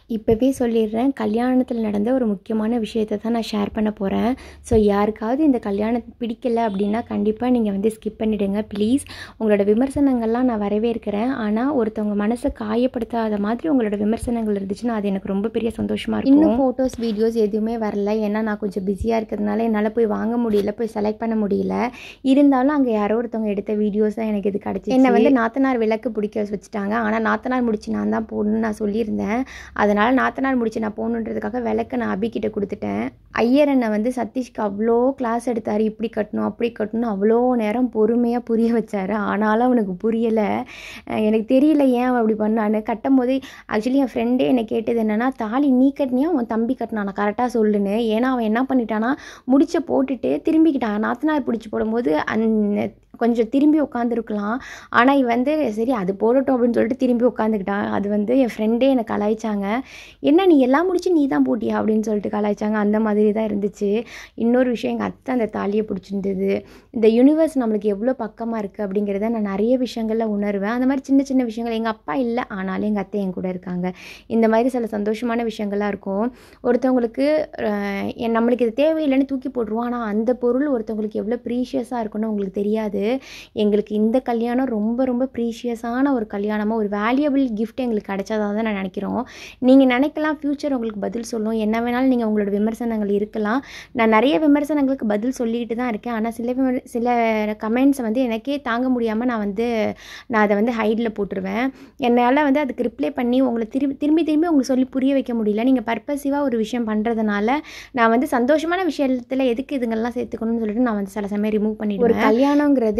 இப்போவே சொல்லிடுறேன், கல்யாணத்தில் நடந்த ஒரு முக்கியமான விஷயத்தை தான் நான் ஷேர் பண்ண போகிறேன். ஸோ யாருக்காவது இந்த கல்யாணம் பிடிக்கல அப்படின்னா கண்டிப்பாக நீங்கள் வந்து ஸ்கிப் பண்ணிவிடுங்க ப்ளீஸ். உங்களோட விமர்சனங்கள்லாம் நான் வரவேற்கிறேன். ஆனால் ஒருத்தவங்க மனசை காயப்படுத்தாத மாதிரி உங்களோட விமர்சனங்கள் இருந்துச்சுன்னா அது எனக்கு ரொம்ப பெரிய சந்தோஷமாக இருக்கும். இன்னும் ஃபோட்டோஸ் வீடியோஸ் எதுவுமே வரல. ஏன்னா நான் கொஞ்சம் பிஸியாக இருக்கிறதுனால என்னால் போய் வாங்க முடியல, போய் செலக்ட் பண்ண முடியல. இருந்தாலும் அங்கே யாரோ ஒருத்தவங்க எடுத்த வீடியோஸ் தான் எனக்கு இது கிடச்சி. என்னை வந்து நாத்தனார் விளக்கு பிடிக்க வச்சுட்டாங்க. ஆனால் நாத்தனார் முடிச்சு நான் தான் போடணும்னு நான் சொல்லியிருந்தேன். அதனால் நாத்தனார் முடிச்சு நான் போகணுன்றதுக்காக விளக்க நான் அபிக்கிட்ட கொடுத்துட்டேன். ஐயர் என்னை வந்து சதீஷ்க்கு அவ்வளோ கிளாஸ் எடுத்தார், இப்படி கட்டணும் அப்படி கட்டணும் அவ்வளோ நேரம் பொறுமையாக புரிய வச்சார். ஆனாலும் அவனுக்கு புரியலை. எனக்கு தெரியல ஏன் அவன் அப்படி பண்ணான்னு. கட்டும் போது ஆக்சுவலி என் ஃப்ரெண்டே என்னை கேட்டது என்னென்னா, தாலி நீ கட்டினியா உன் தம்பி கட்டினா நான் கரெக்டாக சொல்லுன்னு. ஏன்னா அவன் என்ன பண்ணிட்டான்னா முடிச்ச போட்டுட்டு திரும்பிக்கிட்டான். நாத்தனார் பிடிச்சி போடும்போது கொஞ்சம் திரும்பி உட்காந்துருக்கலாம். ஆனால் இவன் வந்து சரி அது போடட்டும் அப்படின்னு சொல்லிட்டு திரும்பி உட்காந்துக்கிட்டான். அது வந்து என் ஃப்ரெண்டே என்னை கலாய்ச்சாங்க. என்ன நீ எல்லாம் முடிச்சு நீ தான் போட்டியா அப்படின்னு சொல்லிட்டு கலாய்ச்சாங்க. அந்த மாதிரி தான் இருந்துச்சு. இன்னொரு விஷயம், எங்கள் அத்தை அந்த தாலியை பிடிச்சிருந்தது. இந்த யூனிவர்ஸ் நம்மளுக்கு எவ்வளோ பக்கமாக இருக்குது அப்படிங்கிறத நான் நிறைய விஷயங்களில் உணர்வேன். அந்த மாதிரி சின்ன சின்ன விஷயங்கள். எங்கள் அப்பா இல்லை, ஆனாலும் எங்கள் அத்தை என் கூட இருக்காங்க. இந்த மாதிரி சில சந்தோஷமான விஷயங்கள்லாம் இருக்கும். ஒருத்தவங்களுக்கு நம்மளுக்கு இது தேவையில்லைன்னு தூக்கி போட்டுருவோம். ஆனால் அந்த பொருள் ஒருத்தவங்களுக்கு எவ்வளோ ப்ரீஷியஸாக இருக்குன்னு உங்களுக்கு தெரியாது. எங்களுக்கு இந்த கல்யாணம் ரொம்ப ரொம்ப ப்ரீஷியஸான ஒரு கல்யாணமாக, ஒரு வேல்யூபிள் கிஃப்ட் எங்களுக்கு கிடைச்சதாக தான் நான் நினைக்கிறோம். நீங்கள் நினைக்கலாம் ஃப்யூச்சர் உங்களுக்கு பதில் சொல்லும், என்ன வேணாலும் நீங்கள் உங்களோட விமர்சனங்கள் இருக்கலாம். நான் நிறைய விமர்சனங்களுக்கு பதில் சொல்லிக்கிட்டு தான் இருக்கேன். ஆனால் சில கமெண்ட்ஸை வந்து எனக்கே தாங்க முடியாமல் நான் அதை வந்து ஹைடில் போட்டுருவேன். என்னால் வந்து அதுக்கு ரிப்ளை பண்ணி உங்களை திரும்பி உங்களுக்கு சொல்லி புரிய வைக்க முடியல. நீங்கள் பர்பஸிவாக ஒரு விஷயம் பண்ணுறதுனால நான் வந்து சந்தோஷமான விஷயத்தில் எதுக்கு இதுங்கெல்லாம் சேர்த்துக்கணும்னு சொல்லிட்டு நான் வந்து சில சமயம் ரிமூவ் பண்ணிவிடுவேன். ஒரு கல்யாணங்கிறது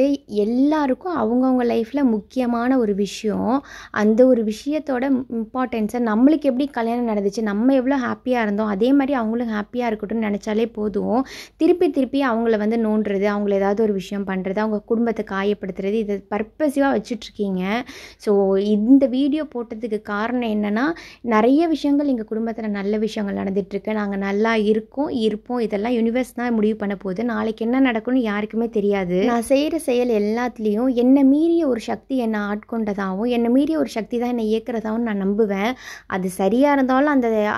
எல்லாருக்கும் அவங்கவுங்க லைஃப்பில் முக்கியமான ஒரு விஷயம். அந்த ஒரு விஷயத்தோட இம்பார்ட்டன்ஸை, நம்மளுக்கு எப்படி கல்யாணம் நடந்துச்சு, நம்ம எவ்வளோ ஹாப்பியாக இருந்தோம் அதே மாதிரி அவங்களும் ஹாப்பியாக இருக்கட்டும்னு நினச்சாலே போதும். திருப்பி அவங்கள வந்து நோண்டுறது, அவங்கள ஏதாவது ஒரு விஷயம் பண்ணுறது, அவங்க குடும்பத்தை காயப்படுத்துறது, இதை பர்பஸிவாக வச்சுட்ருக்கீங்க. ஸோ இந்த வீடியோ போட்டதுக்கு காரணம் என்னென்னா, நிறைய விஷயங்கள் எங்கள் குடும்பத்தில் நல்ல விஷயங்கள் நடந்துகிட்ருக்கு. நாங்கள் நல்லா இருப்போம். இதெல்லாம் யூனிவர்ஸ் தான் முடிவு பண்ண போகுது. நாளைக்கு என்ன நடக்கும்னு யாருக்குமே தெரியாது. நான் செய்கிற செயல் எல்லாத்துலேயும் என்னை மீறிய ஒரு சக்தி என்னை ஆட்கொண்டதாகவும், என்னை மீறிய ஒரு சக்தி தான் என்னை இயக்கிறதாகவும் நான் நம்புவேன். அது சரியாக இருந்தாலும்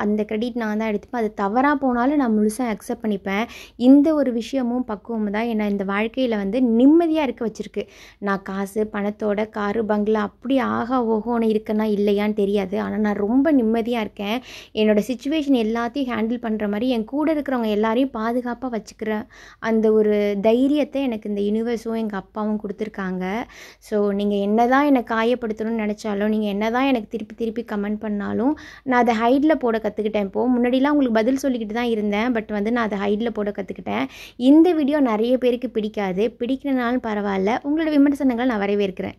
அந்த கிரெடிட் நான் தான் எடுத்துப்பேன். அது தவறாக போனாலும் நான் முழுசாக அக்செப்ட் பண்ணிப்பேன். இந்த ஒரு விஷயமும் பக்குவமும் தான் என்னை இந்த வாழ்க்கையில் வந்து நிம்மதியாக இருக்க வச்சுருக்கு. நான் காசு பணத்தோட காரு பங்களா அப்படி ஓஹோன்னு இருக்கேன்னா இல்லையான்னு தெரியாது. ஆனால் நான் ரொம்ப நிம்மதியாக இருக்கேன். என்னோடய சுச்சுவேஷன் எல்லாத்தையும் ஹேண்டில் பண்ணுற மாதிரி என் கூட இருக்கிறவங்க எல்லாரையும் பாதுகாப்பாக வச்சுக்கிற அந்த ஒரு தைரியத்தை எனக்கு இந்த யூனிவர்ஸும் எங்கள் அப்பாவும் கொடுத்துருக்காங்க. ஸோ நீங்கள் என்ன தான் என்னை காயப்படுத்தணும்னு நினச்சாலும், நீங்கள் என்ன தான் எனக்கு திருப்பி கமெண்ட் பண்ணாலும் நான் அதை ஹைடில் போட கற்றுக்கிட்டேன். இப்போது முன்னாடிலாம் உங்களுக்கு பதில் சொல்லிக்கிட்டு தான் இருந்தேன். பட் வந்து நான் அதை ஹைடில் போட கற்றுக்கிட்டேன். இந்த வீடியோ நிறைய பேருக்கு பிடிக்காது. பிடிக்கிறனாலும் பரவாயில்ல. உங்களோட விமர்சனங்களை நான் வரவேற்கிறேன்.